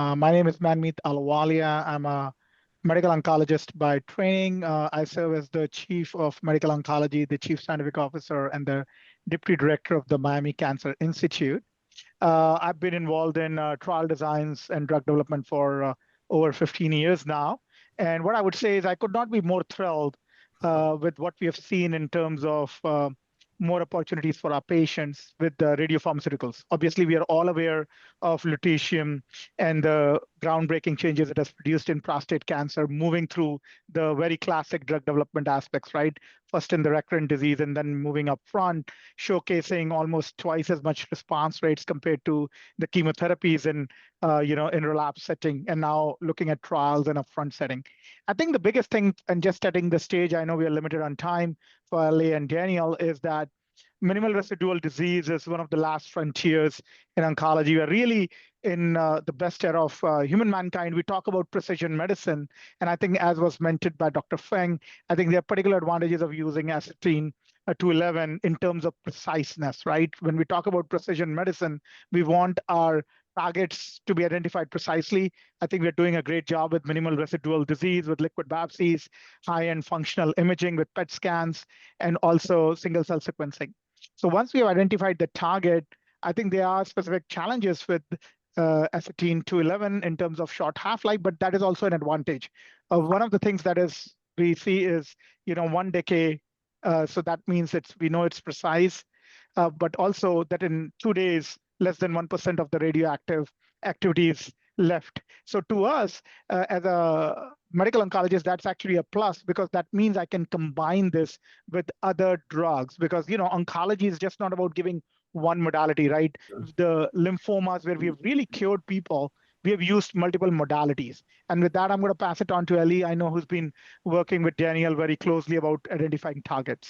My name is Manmeet Ahluwalia. I'm a medical oncologist by training. I serve as the Chief of Medical Oncology, the Chief Scientific Officer, and the Deputy Director of the Miami Cancer Institute. I've been involved in trial designs and drug development for over 15 years now. And what I would say is I could not be more thrilled with what we have seen in terms of more opportunities for our patients with the radiopharmaceuticals. Obviously, we are all aware of lutetium and the groundbreaking changes it has produced in prostate cancer, moving through the very classic drug development aspects, right? First in the recurrent disease and then moving up front, showcasing almost twice as much response rates compared to the chemotherapies in relapse setting, and now looking at trials in upfront setting. I think the biggest thing, and just setting the stage, I know we are limited on time for Ali and Daniel, is that minimal residual disease is one of the last frontiers in oncology. We're really in the best era of human mankind. We talk about precision medicine, and I think, as was mentioned by Dr. Feng, I think there are particular advantages of using astatine-211 in terms of preciseness, right? When we talk about precision medicine, we want our targets to be identified precisely. I think we're doing a great job with minimal residual disease, with liquid biopsies, high-end functional imaging with PET scans, and also single-cell sequencing. So once we have identified the target, I think there are specific challenges with astatine-211 in terms of short half-life, but that is also an advantage. One of the things that we see is 1 decade. So that means we know it's precise, but also that in 2 days, less than 1% of the radioactive activity is left. So to us, as a medical oncologist, that's actually a plus, because that means I can combine this with other drugs, because oncology is just not about giving one modality, right? The lymphomas where we have really cured people, we have used multiple modalities. And with that, I'm going to pass it on to Ellie, I know, who's been working with Daniel very closely about identifying targets.